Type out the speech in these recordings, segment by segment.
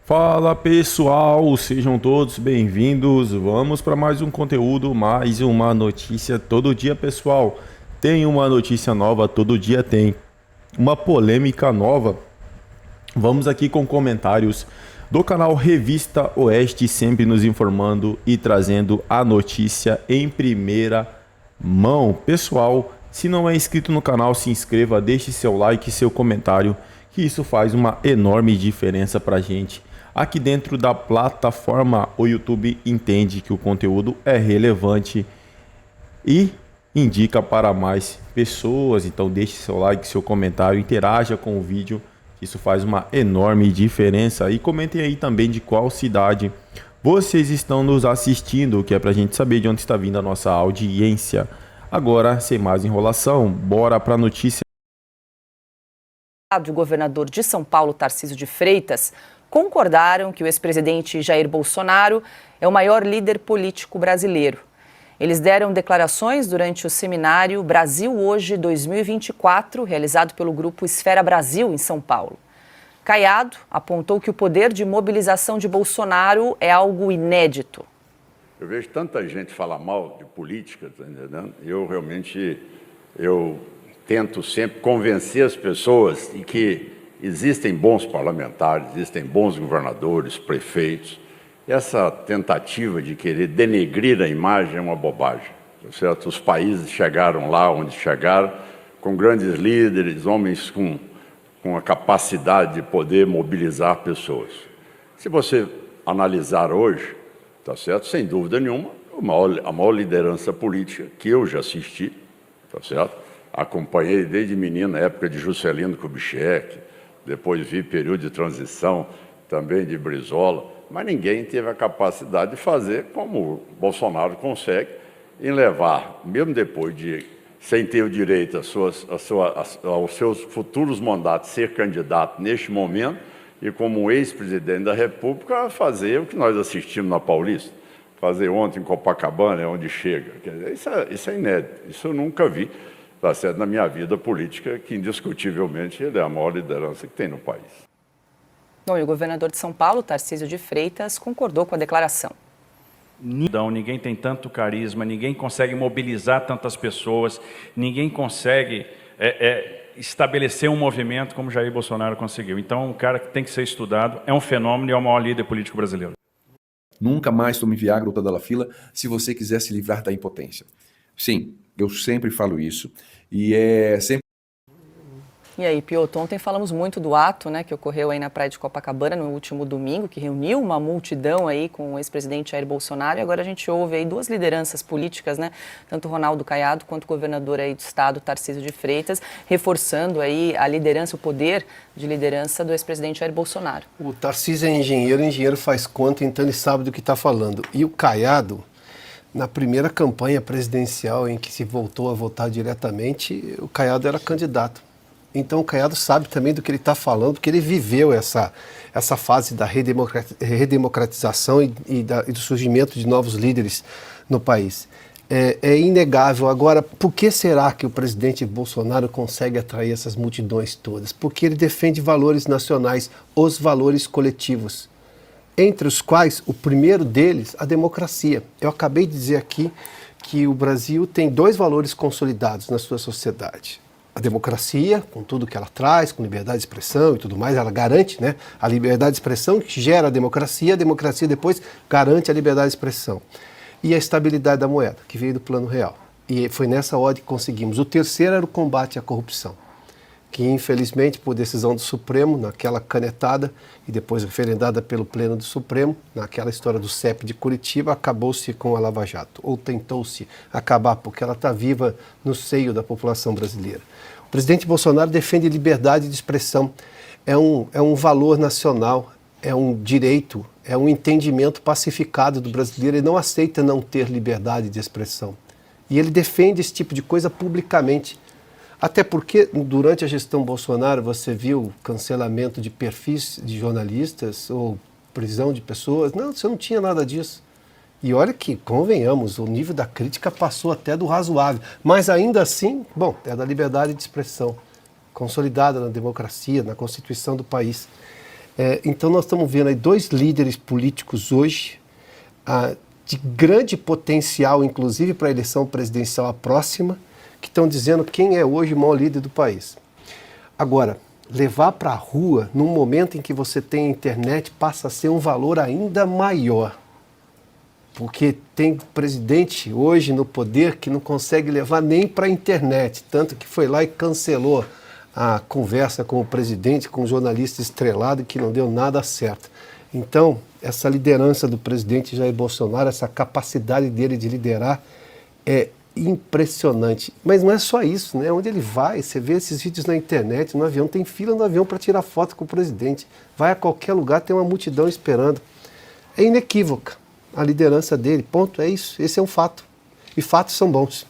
Fala pessoal, sejam todos bem-vindos. Vamos para mais um conteúdo, mais uma notícia todo dia, pessoal. Tem uma notícia nova, todo dia tem uma polêmica nova. Vamos aqui com comentários do canal Revista Oeste, sempre nos informando e trazendo a notícia em primeira mão. Pessoal, se não é inscrito no canal, se inscreva, deixe seu like, seu comentário, que isso faz uma enorme diferença pra gente. Aqui dentro da plataforma, o YouTube entende que o conteúdo é relevante e indica para mais pessoas. Então deixe seu like, seu comentário, interaja com o vídeo, que isso faz uma enorme diferença. E comentem aí também de qual cidade vocês estão nos assistindo, que é para a gente saber de onde está vindo a nossa audiência. Agora, sem mais enrolação, bora para a notícia. O governador de São Paulo, Tarcísio de Freitas, concordaram que o ex-presidente Jair Bolsonaro é o maior líder político brasileiro. Eles deram declarações durante o seminário Brasil Hoje 2024, realizado pelo grupo Esfera Brasil, em São Paulo. Caiado apontou que o poder de mobilização de Bolsonaro é algo inédito. Eu vejo tanta gente falar mal de política, tá entendendo? Eu tento sempre convencer as pessoas de que existem bons parlamentares, existem bons governadores, prefeitos. Essa tentativa de querer denegrir a imagem é uma bobagem, tá certo? Os países chegaram lá onde chegaram, com grandes líderes, homens com a capacidade de poder mobilizar pessoas. Se você analisar hoje, tá certo? Sem dúvida nenhuma, a maior liderança política que eu já assisti, tá certo? Acompanhei desde menino, na época de Juscelino Kubitschek, depois vi período de transição também de Brizola, mas ninguém teve a capacidade de fazer como o Bolsonaro consegue, em levar, mesmo depois de, sem ter o direito aos seus futuros mandatos, ser candidato neste momento, e como ex-presidente da República, fazer o que nós assistimos na Paulista, fazer ontem em Copacabana, é onde chega. Quer dizer, isso é inédito, isso eu nunca vi, tá certo, na minha vida política, que indiscutivelmente ele é a maior liderança que tem no país. Bom, e o governador de São Paulo, Tarcísio de Freitas, concordou com a declaração. Ninguém tem tanto carisma, ninguém consegue mobilizar tantas pessoas, ninguém consegue estabelecer um movimento como Jair Bolsonaro conseguiu. Então, um cara que tem que ser estudado, é um fenômeno e é o maior líder político brasileiro. Nunca mais tome Viagra ou Tadalafila se você quiser se livrar da impotência. Sim, eu sempre falo isso e é sempre... E aí, Piotr, ontem falamos muito do ato, né, que ocorreu aí na praia de Copacabana no último domingo, que reuniu uma multidão aí com o ex-presidente Jair Bolsonaro, e agora a gente ouve aí duas lideranças políticas, né, tanto Ronaldo Caiado quanto o governador aí do estado, Tarcísio de Freitas, reforçando aí a liderança, o poder de liderança do ex-presidente Jair Bolsonaro. O Tarcísio é engenheiro faz conta, então ele sabe do que está falando. E o Caiado, na primeira campanha presidencial em que se voltou a votar diretamente, o Caiado era candidato. Então o Caiado sabe também do que ele está falando, porque ele viveu essa fase da redemocratização e do surgimento de novos líderes no país. É inegável. Agora, por que será que o presidente Bolsonaro consegue atrair essas multidões todas? Porque ele defende valores nacionais, os valores coletivos, entre os quais o primeiro deles, a democracia. Eu acabei de dizer aqui que o Brasil tem dois valores consolidados na sua sociedade. A democracia, com tudo que ela traz, com liberdade de expressão e tudo mais, ela garante, né, a liberdade de expressão que gera a democracia depois garante a liberdade de expressão. E a estabilidade da moeda, que veio do Plano Real. E foi nessa ordem que conseguimos. O terceiro era o combate à corrupção, que infelizmente, por decisão do Supremo, naquela canetada, e depois referendada pelo Pleno do Supremo, naquela história do CEP de Curitiba, acabou-se com a Lava Jato, ou tentou-se acabar, porque ela está viva no seio da população brasileira. O presidente Bolsonaro defende liberdade de expressão, é um valor nacional, é um direito, é um entendimento pacificado do brasileiro, ele não aceita não ter liberdade de expressão. E ele defende esse tipo de coisa publicamente. Até porque, durante a gestão Bolsonaro, você viu cancelamento de perfis de jornalistas ou prisão de pessoas. Não, você não tinha nada disso. E olha que, convenhamos, o nível da crítica passou até do razoável. Mas ainda assim, bom, é da liberdade de expressão, consolidada na democracia, na Constituição do país. Então nós estamos vendo aí 2 líderes políticos hoje, de grande potencial, inclusive para a eleição presidencial próxima, que estão dizendo quem é hoje o maior líder do país. Agora, levar para a rua, num momento em que você tem a internet, passa a ser um valor ainda maior. Porque tem presidente hoje no poder que não consegue levar nem para a internet, tanto que foi lá e cancelou a conversa com o presidente, com o jornalista estrelado, que não deu nada certo. Então, essa liderança do presidente Jair Bolsonaro, essa capacidade dele de liderar é impressionante. Mas não é só isso, né? Onde ele vai, você vê esses vídeos na internet, no avião, tem fila no avião para tirar foto com o presidente. Vai a qualquer lugar, tem uma multidão esperando. É inequívoca a liderança dele, ponto, é isso. Esse é um fato. E fatos são bons.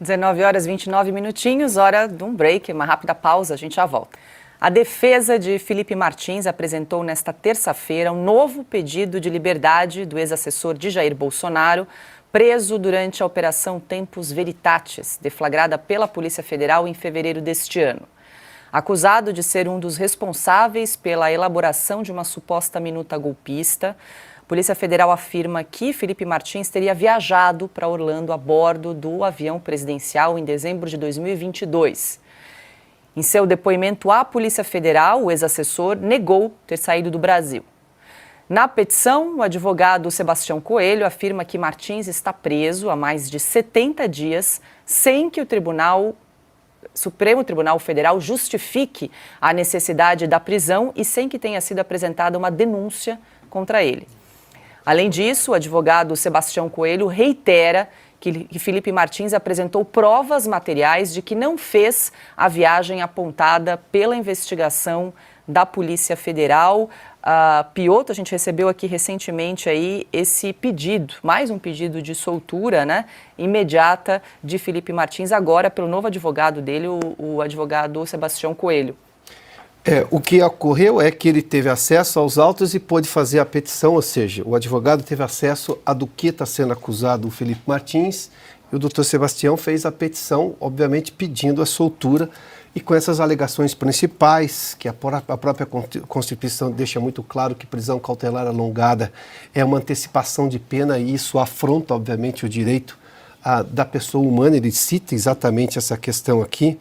19h29, hora de um break, uma rápida pausa, a gente já volta. A defesa de Felipe Martins apresentou nesta terça-feira um novo pedido de liberdade do ex-assessor de Jair Bolsonaro, preso durante a Operação Tempus Veritatis, deflagrada pela Polícia Federal em fevereiro deste ano. Acusado de ser um dos responsáveis pela elaboração de uma suposta minuta golpista, a Polícia Federal afirma que Felipe Martins teria viajado para Orlando a bordo do avião presidencial em dezembro de 2022. Em seu depoimento à Polícia Federal, o ex-assessor negou ter saído do Brasil. Na petição, o advogado Sebastião Coelho afirma que Martins está preso há mais de 70 dias sem que o Supremo Tribunal Federal justifique a necessidade da prisão e sem que tenha sido apresentada uma denúncia contra ele. Além disso, o advogado Sebastião Coelho reitera que Felipe Martins apresentou provas materiais de que não fez a viagem apontada pela investigação da Polícia Federal. Piotr, a gente recebeu aqui recentemente aí esse pedido, mais um pedido de soltura, né, imediata de Felipe Martins, agora pelo novo advogado dele, o advogado Sebastião Coelho. O que ocorreu é que ele teve acesso aos autos e pôde fazer a petição, ou seja, o advogado teve acesso a do que está sendo acusado o Felipe Martins e o doutor Sebastião fez a petição, obviamente pedindo a soltura e com essas alegações principais, que a própria Constituição deixa muito claro que prisão cautelar alongada é uma antecipação de pena e isso afronta, obviamente, o direito da pessoa humana, ele cita exatamente essa questão aqui.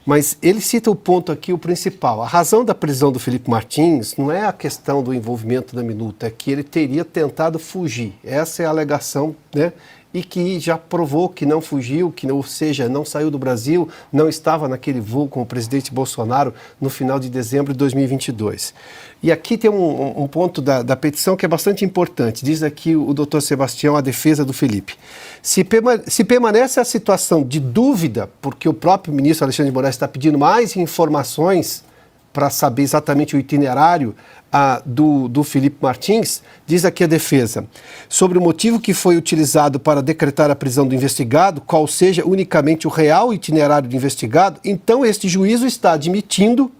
Mas ele cita o ponto aqui, o principal. A razão da prisão do Felipe Martins não é a questão do envolvimento da minuta, é que ele teria tentado fugir. Essa é a alegação, né? E que já provou que não fugiu, ou seja, não saiu do Brasil, não estava naquele voo com o presidente Bolsonaro no final de dezembro de 2022. E aqui tem um ponto da petição que é bastante importante. Diz aqui o doutor Sebastião, a defesa do Felipe. Se permanece a situação de dúvida, porque o próprio ministro Alexandre de Moraes está pedindo mais informações para saber exatamente o itinerário do Felipe Martins, diz aqui a defesa, sobre o motivo que foi utilizado para decretar a prisão do investigado, qual seja unicamente o real itinerário do investigado, então este juízo está admitindo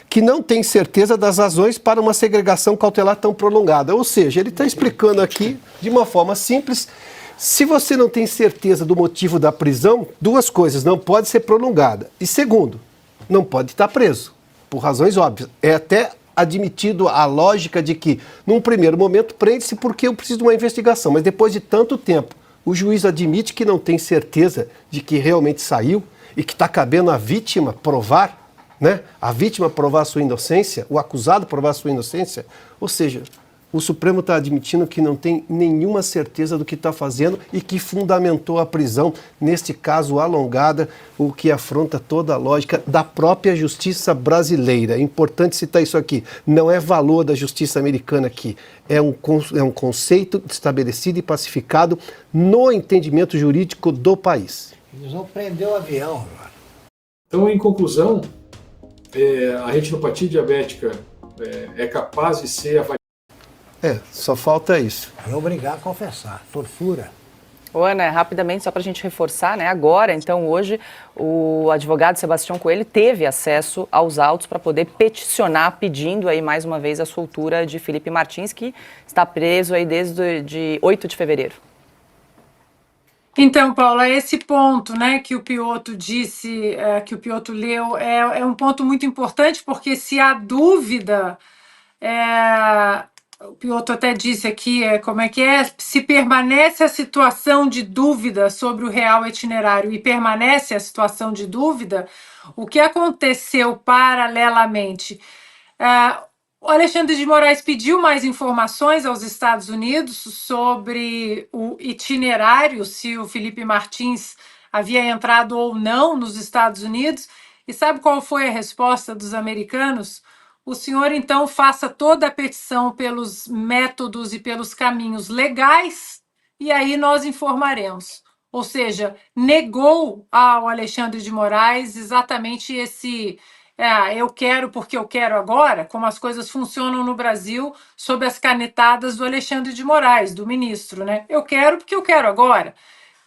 que não tem certeza das razões para uma segregação cautelar tão prolongada. Ou seja, ele está explicando aqui, de uma forma simples, se você não tem certeza do motivo da prisão, 2 coisas, não pode ser prolongada. E segundo, não pode estar preso, por razões óbvias. É até admitido a lógica de que, num primeiro momento, prende-se porque eu preciso de uma investigação, mas depois de tanto tempo, o juiz admite que não tem certeza de que realmente saiu e que está cabendo à vítima provar, né? A vítima provar a sua inocência, o acusado provar a sua inocência, ou seja, o Supremo está admitindo que não tem nenhuma certeza do que está fazendo e que fundamentou a prisão, neste caso alongada, o que afronta toda a lógica da própria justiça brasileira. É importante citar isso aqui. Não é valor da justiça americana aqui. É um conceito estabelecido e pacificado no entendimento jurídico do país. Eles vão prender o avião. Então, em conclusão, a retinopatia diabética é capaz de ser avaliada. Só falta isso. É obrigar a confessar. Tortura. Ana, rapidamente, só para a gente reforçar, né? Agora, então, hoje, o advogado Sebastião Coelho teve acesso aos autos para poder peticionar, pedindo aí mais uma vez a soltura de Felipe Martins, que está preso aí desde 8 de fevereiro. Então, Paula, esse ponto, né, que o Piotr disse, que o Piotr leu, é um ponto muito importante, porque se há dúvida, o Piotr até disse aqui, como é que é, se permanece a situação de dúvida sobre o real itinerário e permanece a situação de dúvida, o que aconteceu paralelamente? O Alexandre de Moraes pediu mais informações aos Estados Unidos sobre o itinerário, se o Felipe Martins havia entrado ou não nos Estados Unidos. E sabe qual foi a resposta dos americanos? O senhor, então, faça toda a petição pelos métodos e pelos caminhos legais, e aí nós informaremos. Ou seja, negou ao Alexandre de Moraes exatamente esse eu quero porque eu quero agora, como as coisas funcionam no Brasil sob as canetadas do Alexandre de Moraes, do ministro, né? Eu quero porque eu quero agora.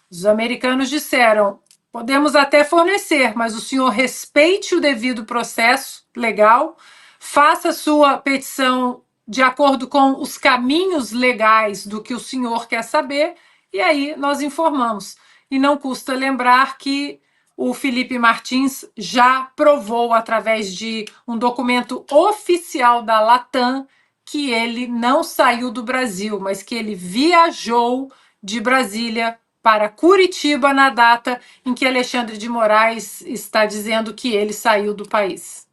Os americanos disseram: podemos até fornecer, mas o senhor respeite o devido processo legal, faça sua petição de acordo com os caminhos legais do que o senhor quer saber, e aí nós informamos. E não custa lembrar que o Felipe Martins já provou, através de um documento oficial da Latam, que ele não saiu do Brasil, mas que ele viajou de Brasília para Curitiba na data em que Alexandre de Moraes está dizendo que ele saiu do país.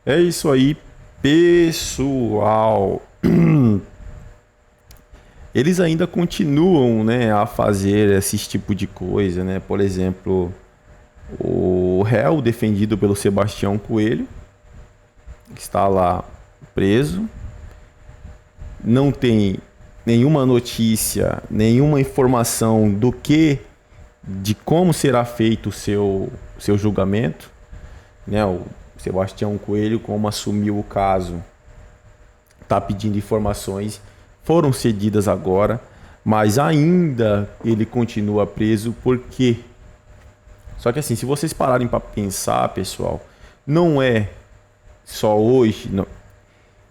É isso aí, pessoal. Eles ainda continuam, né, a fazer esse tipo de coisa, né? Por exemplo, o réu defendido pelo Sebastião Coelho está lá preso, não tem nenhuma notícia, nenhuma informação de como será feito o seu julgamento, né? O Sebastião Coelho, como assumiu o caso, está pedindo informações, foram cedidas agora, mas ainda ele continua preso. Por quê? Só que assim, se vocês pararem para pensar, pessoal, não é só hoje,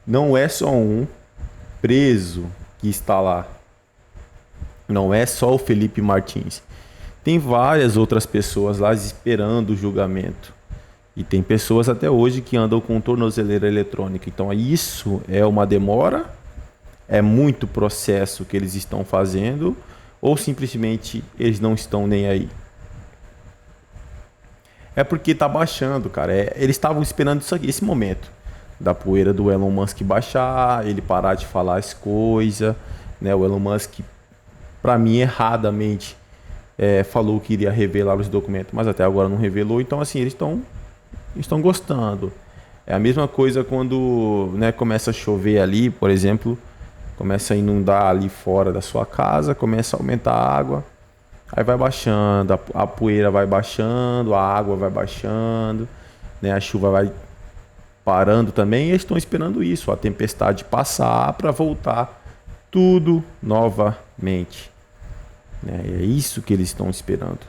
não é só um preso que está lá. Não é só o Felipe Martins. Tem várias outras pessoas lá esperando o julgamento. E tem pessoas até hoje que andam com tornozeleira eletrônica. Então isso é uma demora, é muito processo que eles estão fazendo, ou simplesmente eles não estão nem aí. É porque tá baixando, cara. Eles estavam esperando isso aqui, esse momento da poeira do Elon Musk baixar, ele parar de falar as coisas, né? O Elon Musk, para mim, erradamente, falou que iria revelar os documentos, mas até agora não revelou. Então, assim, eles estão gostando. É a mesma coisa quando, né, começa a chover ali, por exemplo, começa a inundar ali fora da sua casa, começa a aumentar a água, aí vai baixando, a poeira vai baixando, a água vai baixando, né, a chuva vai parando também, e eles estão esperando isso, a tempestade passar para voltar tudo novamente. Né? É isso que eles estão esperando.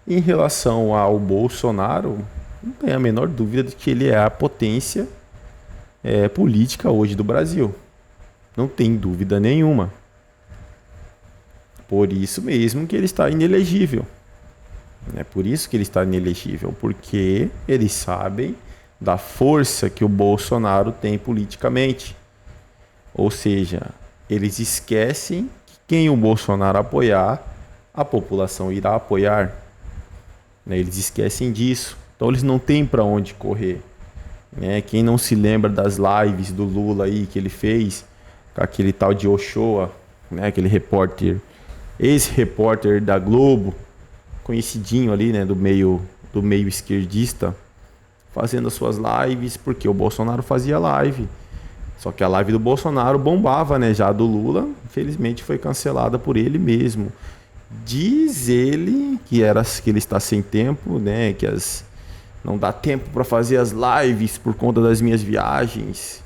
Em relação ao Bolsonaro, não tem a menor dúvida de que ele é a potência política hoje do Brasil. Não tem dúvida nenhuma. Por isso mesmo que ele está inelegível. É por isso que ele está inelegível, porque eles sabem da força que o Bolsonaro tem politicamente. Ou seja, eles esquecem que quem o Bolsonaro apoiar, a população irá apoiar. Eles esquecem disso. Então eles não têm para onde correr. Quem não se lembra das lives do Lula aí que ele fez com aquele tal de Ochoa, né? Aquele repórter, ex-repórter da Globo, conhecidinho ali, né? do meio esquerdista, fazendo as suas lives, porque o Bolsonaro fazia live. Só que a live do Bolsonaro bombava, né? Já a do Lula, infelizmente, foi cancelada por ele mesmo. Diz ele que ele está sem tempo, né? Que não dá tempo para fazer as lives por conta das minhas viagens.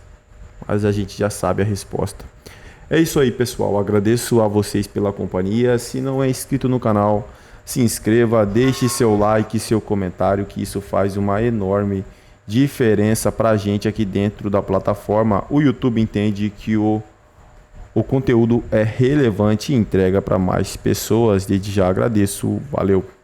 Mas a gente já sabe a resposta. É isso aí, pessoal. Agradeço a vocês pela companhia. Se não é inscrito no canal, se inscreva, deixe seu like, seu comentário, que isso faz uma enorme diferença para a gente aqui dentro da plataforma. O YouTube entende que o o conteúdo é relevante e entrega para mais pessoas. Desde já agradeço. Valeu!